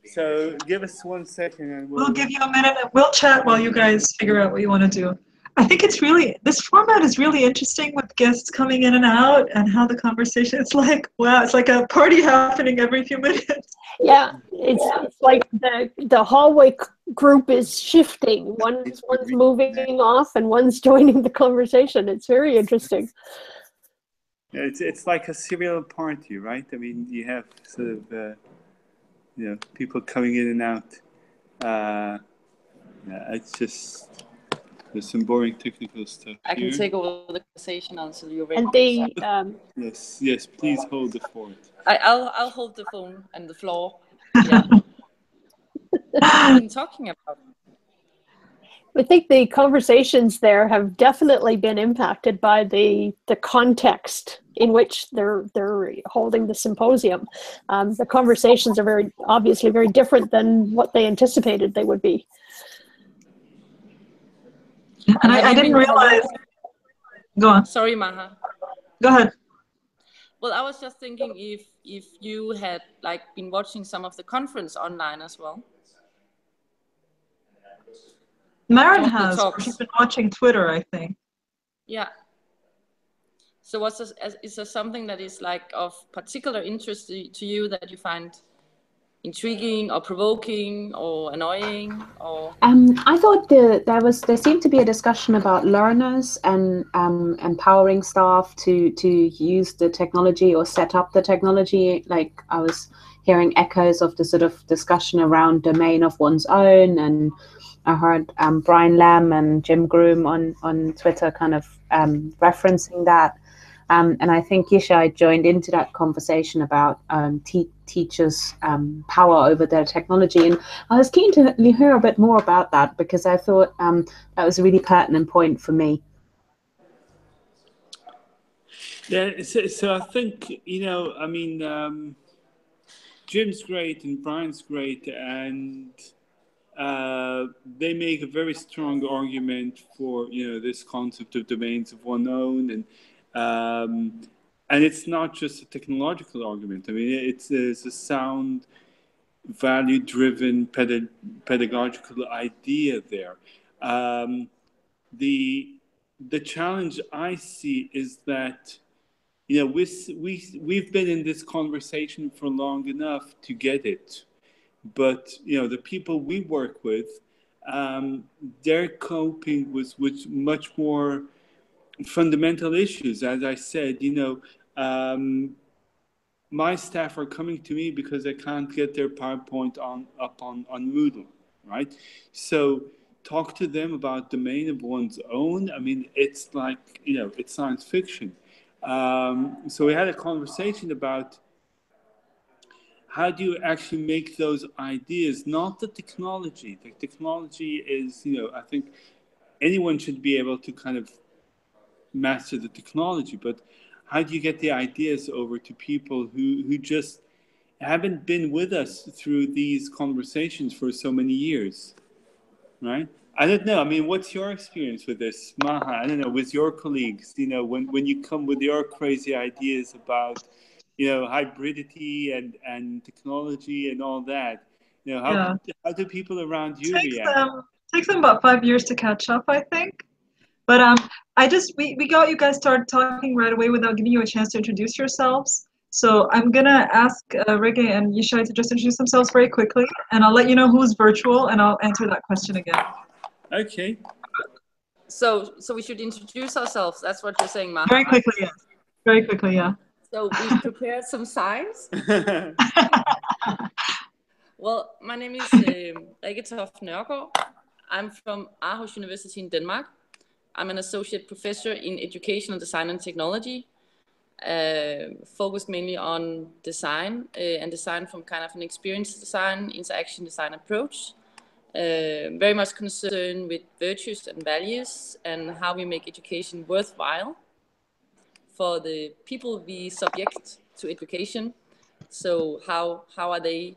So give us 1 second and we'll give you a minute. We'll chat while you guys figure out what you want to do. I think this format is really interesting with guests coming in and out and how the conversation, it's like, wow, it's like a party happening every few minutes. Yeah, it's like the hallway group is shifting. One's moving off and one's joining the conversation. It's very interesting. It's like a serial party, right? I mean, you have sort of people coming in and out. It's just there's some boring technical stuff. I can here. take over the conversation until you're ready. And yes, please hold the fort. I'll hold the phone and the floor. Yeah. What have you been talking about? I think the conversations there have definitely been impacted by the context in which they're holding the symposium. The conversations are obviously very different than what they anticipated they would be. And I didn't realize. Go on. Sorry, Maha. Go ahead. Well, I was just thinking if you had been watching some of the conference online as well. Maren has. She's been watching Twitter, I think. Yeah. So is there something that is of particular interest to you that you find intriguing or provoking or annoying or? I thought there seemed to be a discussion about learners and empowering staff to use the technology or set up the technology. Like I was hearing echoes of the sort of discussion around domain of one's own, and I heard Brian Lamb and Jim Groom on Twitter kind of referencing that. And I think Yishay joined into that conversation about teachers' power over their technology. And I was keen to hear a bit more about that because I thought that was a really pertinent point for me. Yeah, so I think, Jim's great and Brian's great, and they make a very strong argument for, this concept of domains of one own. And it's not just a technological argument. I mean, it's a sound, value-driven, pedagogical idea there. The challenge I see is that, we've been in this conversation for long enough to get it. But, the people we work with, they're coping with much more fundamental issues. As I said, my staff are coming to me because they can't get their PowerPoint up on Moodle, right? So talk to them about domain of one's own. I mean, it's like, it's science fiction. So we had a conversation about how do you actually make those ideas, not the technology. The technology is, I think anyone should be able to kind of master the technology, but how do you get the ideas over to people who just haven't been with us through these conversations for so many years, right? I don't know. I mean, what's your experience with this, Maha? I don't know, with your colleagues, when you come with your crazy ideas about, hybridity and technology and all that, how do people around you react? It takes them about 5 years to catch up, I think. But we got you guys started talking right away without giving you a chance to introduce yourselves. So I'm gonna ask Rikke and Yishay to just introduce themselves very quickly, and I'll let you know who's virtual, and I'll answer that question again. Okay. So we should introduce ourselves. That's what you're saying, Maha. Very quickly, yes. Very quickly, yeah. So we prepared some signs. Well, my name is Rikke Toft Nørgård. I'm from Aarhus University in Denmark. I'm an associate professor in educational design and technology, focused mainly on design and design from kind of an experience design, interaction design approach. Very much concerned with virtues and values and how we make education worthwhile for the people we subject to education. So how are they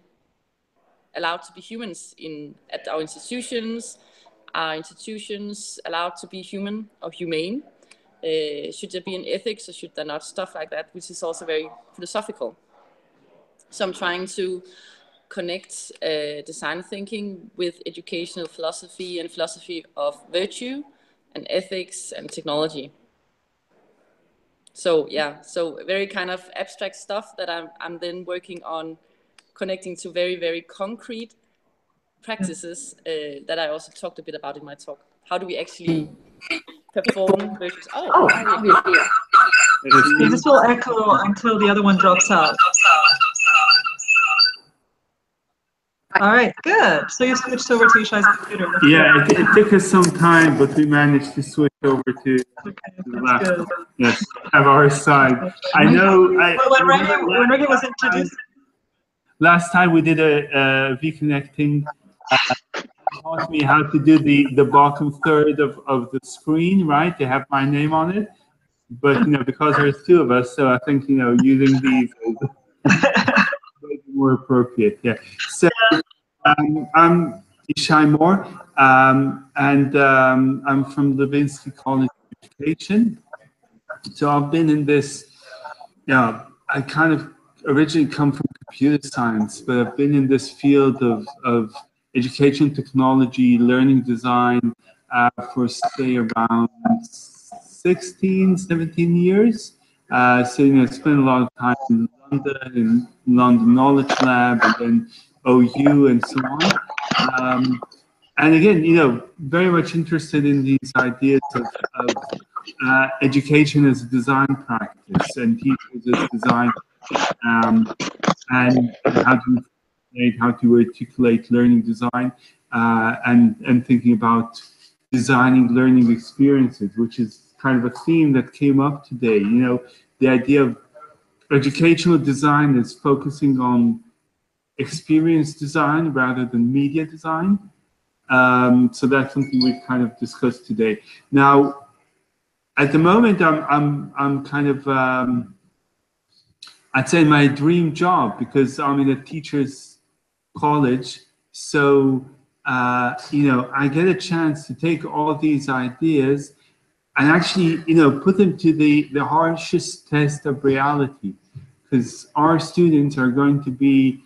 allowed to be humans at our institutions? Are institutions allowed to be human or humane? Should there be an ethics or should there not? Stuff like that, which is also very philosophical. So I'm trying to connect design thinking with educational philosophy and philosophy of virtue and ethics and technology. So yeah, so very kind of abstract stuff that I'm then working on connecting to very, very concrete practices that I also talked a bit about in my talk. How do we actually perform versus, This will echo until the other one drops out. All right, good. So you switched over to Yishay's computer. Yeah, it took us some time, but we managed to switch over to the left. Yes, have our side. I know. When Rikke was introduced. Last time we did a reconnecting. Taught me how to do the bottom third of the screen, right? They have my name on it. But, you know, because there's two of us, so I think, you know, using these is more appropriate. Yeah. So I'm Yishay Moore, and I'm from Levinsky College of Education. So I've been in this, I kind of originally come from computer science, but I've been in this field of education technology, learning design for, say, around 16, 17 years. So, you know, spent a lot of time in London Knowledge Lab, and then OU and so on. And again, you know, very much interested in these ideas of education as a design practice and teachers as design, and how to articulate learning design, and thinking about designing learning experiences, which is kind of a theme that came up today. You know, the idea of educational design is focusing on experience design rather than media design. So that's something we've kind of discussed today. Now, at the moment, I'm kind of I'd say my dream job, because I'm in a teacher's college. So you know, I get a chance to take all these ideas and actually, you know, put them to the harshest test of reality, because our students are going to be,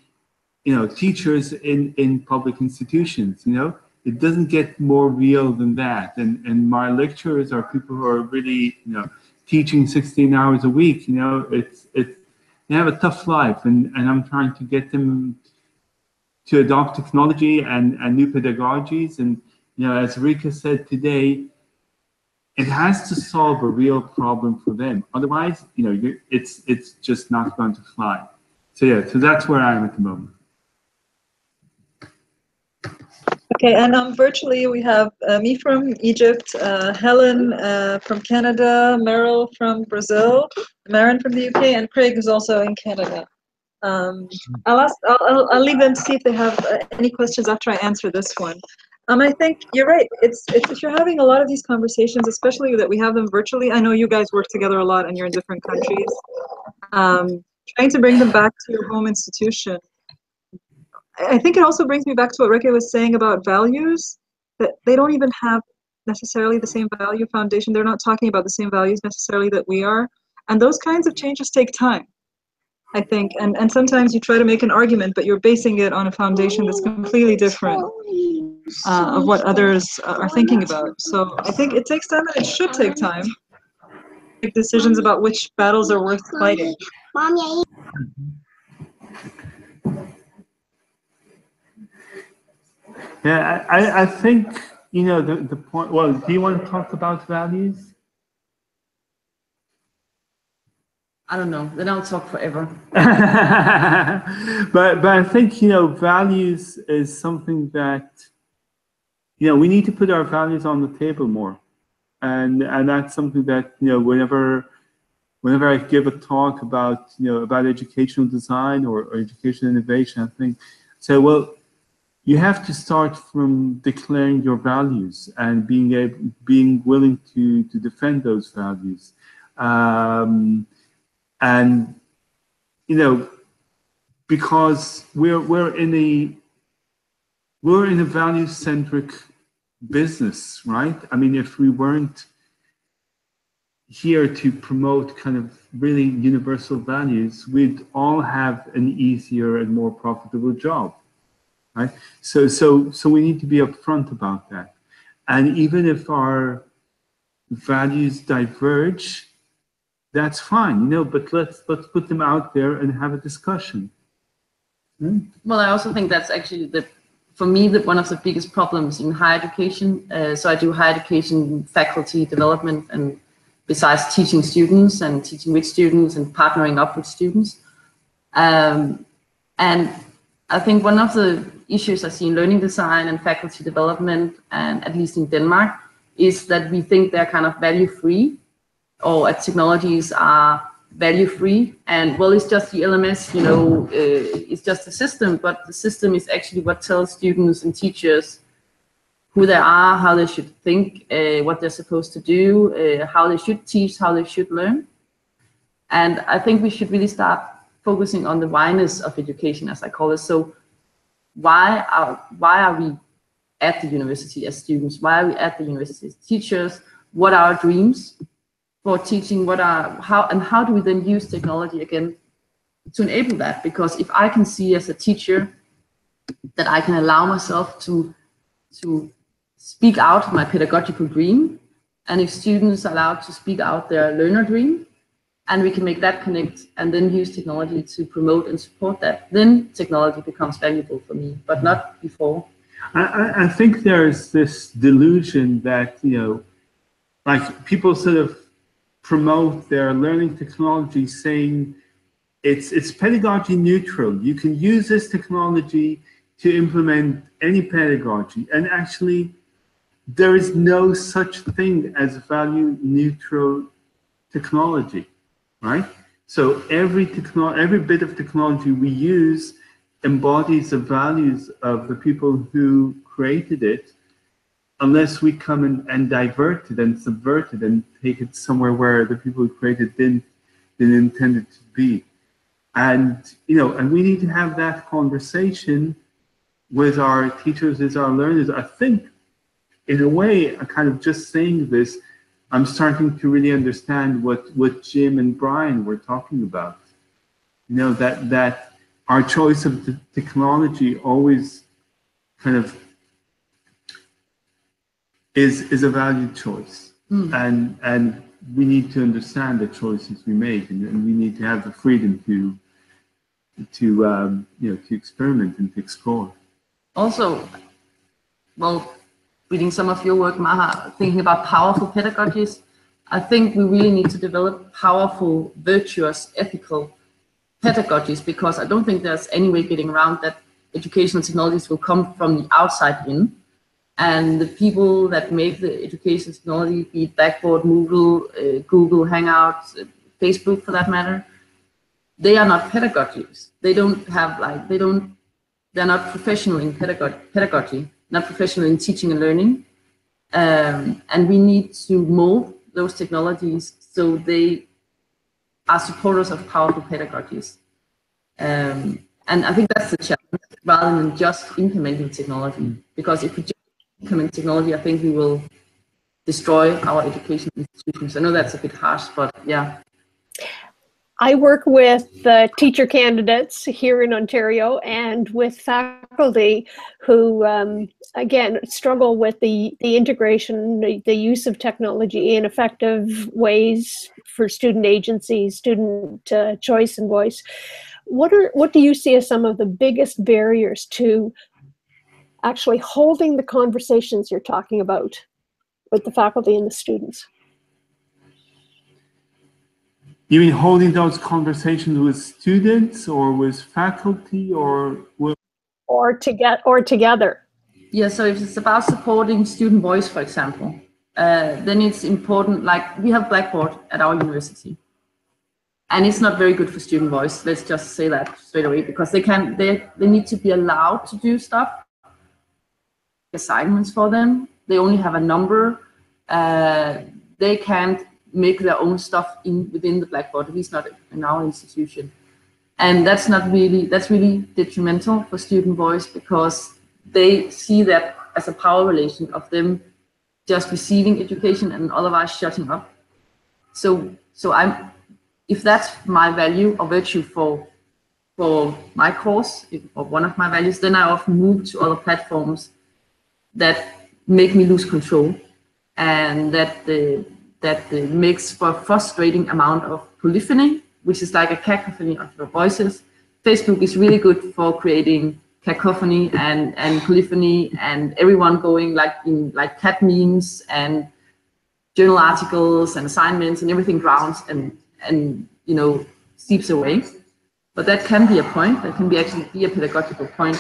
you know, teachers in public institutions. You know, it doesn't get more real than that. And my lecturers are people who are really, you know, teaching 16 hours a week. You know, they have a tough life, and I'm trying to get them to adopt technology and new pedagogies. And, you know, as Rikke said today, it has to solve a real problem for them. Otherwise, you know, it's just not going to fly. So yeah, so that's where I am at the moment. Okay, and virtually we have me from Egypt, Helen from Canada, Meryl from Brazil, Maren from the UK, and Craig is also in Canada. I'll leave them to see if they have any questions after I answer this one. I think you're right. It's if you're having a lot of these conversations, especially that we have them virtually. I know you guys work together a lot and you're in different countries. Trying to bring them back to your home institution. I think it also brings me back to what Rikke was saying about values, that they don't even have necessarily the same value foundation. They're not talking about the same values necessarily that we are. And those kinds of changes take time, I think. And sometimes you try to make an argument, but you're basing it on a foundation that's completely different of what others are thinking about. So I think it takes time, and it should take time to make decisions about which battles are worth fighting. Yeah, I think, you know, the point, well, do you want to talk about values? I don't know, then I'll talk forever. But I think, you know, values is something that, you know, we need to put our values on the table more. And that's something that, you know, whenever I give a talk about, you know, about educational design or educational innovation, I think, so, well, you have to start from declaring your values and being willing to defend those values. And, you know, because we're in a value-centric business, right? I mean, if we weren't here to promote kind of really universal values, we'd all have an easier and more profitable job, right? So we need to be upfront about that. And even if our values diverge, that's fine, you know, but let's put them out there and have a discussion. Well, I also think that's actually for me, one of the biggest problems in higher education. So I do higher education faculty development, and besides teaching students and teaching with students and partnering up with students. And I think one of the issues I see in learning design and faculty development, and at least in Denmark, is that we think they're kind of value-free, or technologies are value-free, and well, it's just the LMS, you know, it's just a system, but the system is actually what tells students and teachers who they are, how they should think, what they're supposed to do, how they should teach, how they should learn. And I think we should really start focusing on the whyness of education, as I call it. So why are we at the university as students? Why are we at the university as teachers? What are our dreams for teaching? How do we then use technology again to enable that? Because if I can see as a teacher that I can allow myself to speak out my pedagogical dream, and if students are allowed to speak out their learner dream, and we can make that connect and then use technology to promote and support that, then technology becomes valuable for me, but not before. I think there's this delusion that, you know, like people sort of promote their learning technology saying it's pedagogy neutral. You can use this technology to implement any pedagogy. And actually, there is no such thing as value neutral technology, right? So every bit of technology we use embodies the values of the people who created it, unless we come and divert it and subvert it and take it somewhere where the people who created didn't intend it to be. And, you know, and we need to have that conversation with our teachers, with our learners. I think, in a way, I kind of just saying this, I'm starting to really understand what Jim and Brian were talking about. You know, that our choice of the technology always kind of is a valued choice. And we need to understand the choices we make, and we need to have the freedom to experiment and to explore. Also, well, reading some of your work, Maha, thinking about powerful pedagogies, I think we really need to develop powerful, virtuous, ethical pedagogies, because I don't think there's any way getting around that educational technologies will come from the outside in. And the people that make the educational technology, be it Blackboard, Moodle, Google Hangouts, Facebook for that matter, they are not pedagogies. They don't have they're not professional in pedagogy, not professional in teaching and learning. And we need to mold those technologies so they are supporters of powerful pedagogies. And I think that's the challenge, rather than just implementing technology. Because if we just implement technology, I think we will destroy our education institutions. I know that's a bit harsh, but yeah. I work with teacher candidates here in Ontario and with faculty who, again, struggle with the integration, the use of technology in effective ways for student agency, student choice and voice. What do you see as some of the biggest barriers to actually holding the conversations you're talking about with the faculty and the students? You mean holding those conversations with students or with faculty or with... Or together? Yeah, so if it's about supporting student voice, for example, then it's important, like we have Blackboard at our university. And it's not very good for student voice, let's just say that straight away, because they need to be allowed to do stuff, assignments for them. They only have a number. They can't make their own stuff within the Blackboard, at least not in our institution. And that's really detrimental for student voice, because they see that as a power relation of them just receiving education and otherwise shutting up. So if that's my value or virtue for my course, or one of my values, then I often move to other platforms that make me lose control, and that that makes for a frustrating amount of polyphony, which is like a cacophony of your voices. Facebook is really good for creating cacophony and polyphony, and everyone going like in like cat memes and journal articles and assignments, and everything drowns and you know, seeps away. But that can be a point. That can be actually be a pedagogical point.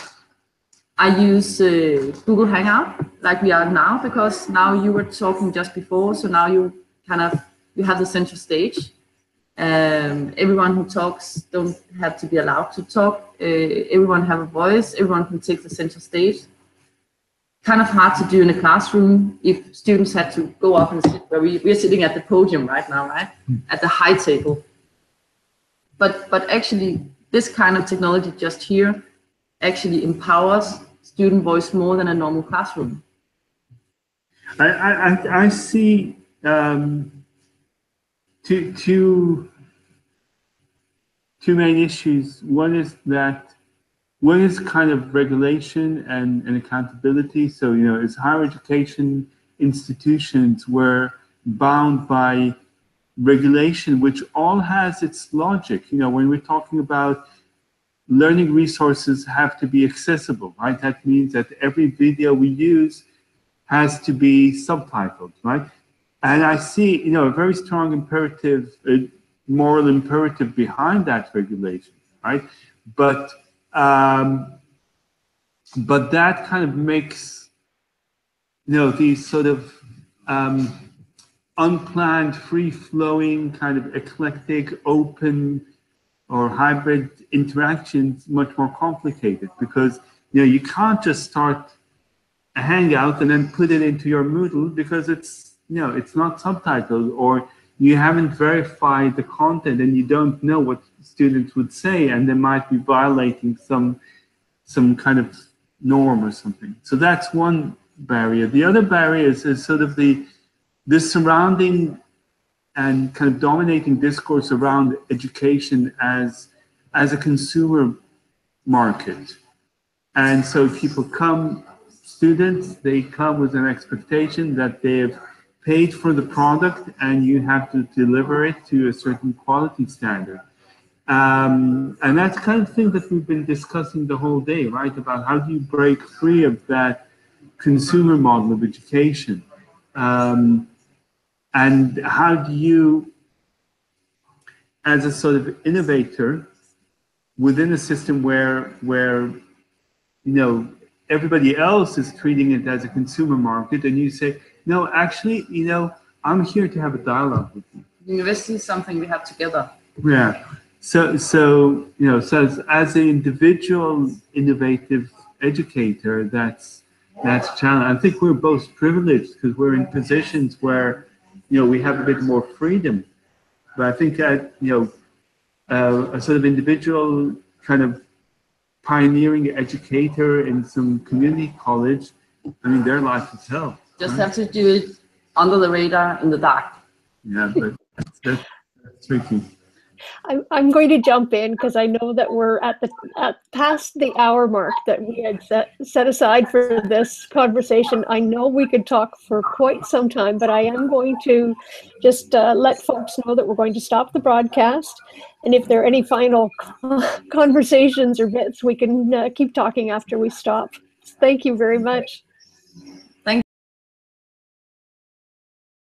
I use Google Hangout like we are now, because now you were talking just before, so now you have the central stage. Everyone who talks don't have to be allowed to talk. Everyone have a voice. Everyone can take the central stage. Kind of hard to do in a classroom if students had to go up and sit where we're sitting at the podium right now, right? At the high table. But actually, this kind of technology just here actually empowers student voice more than a normal classroom. I see two main issues. One is kind of regulation and accountability. So, you know, as higher education institutions were bound by regulation, which all has its logic. You know, when we're talking about learning resources have to be accessible, right? That means that every video we use has to be subtitled, right? And I see, you know, a very strong imperative, moral imperative behind that regulation, right? But that kind of makes, you know, these sort of unplanned, free-flowing, kind of eclectic, open, or hybrid interactions much more complicated, because, you know, you can't just start a Hangout and then put it into your Moodle because it's, you know, it's not subtitled, or you haven't verified the content and you don't know what students would say, and they might be violating some kind of norm or something. So that's one barrier. The other barrier is sort of the surrounding and kind of dominating discourse around education as a consumer market. And so people come, students, they come with an expectation that they've paid for the product and you have to deliver it to a certain quality standard. And that's the kind of thing that we've been discussing the whole day, right? About how do you break free of that consumer model of education? And how do you, as a sort of innovator within a system where you know, everybody else is treating it as a consumer market, and you say, no, actually, you know, I'm here to have a dialogue with you. University is something we have together. Yeah. So you know, so as an individual innovative educator, that's a challenge. I think we're both privileged because we're in positions where, you know, we have a bit more freedom. But I think that, you know, a sort of individual kind of pioneering educator in some community college, I mean, their life is hell. Just have to do it under the radar in the dark. Yeah, but that's tricky. I'm going to jump in because I know that we're at past the hour mark that we had set aside for this conversation. I know we could talk for quite some time, but I am going to just let folks know that we're going to stop the broadcast. And if there are any final conversations or bits, we can keep talking after we stop. Thank you very much.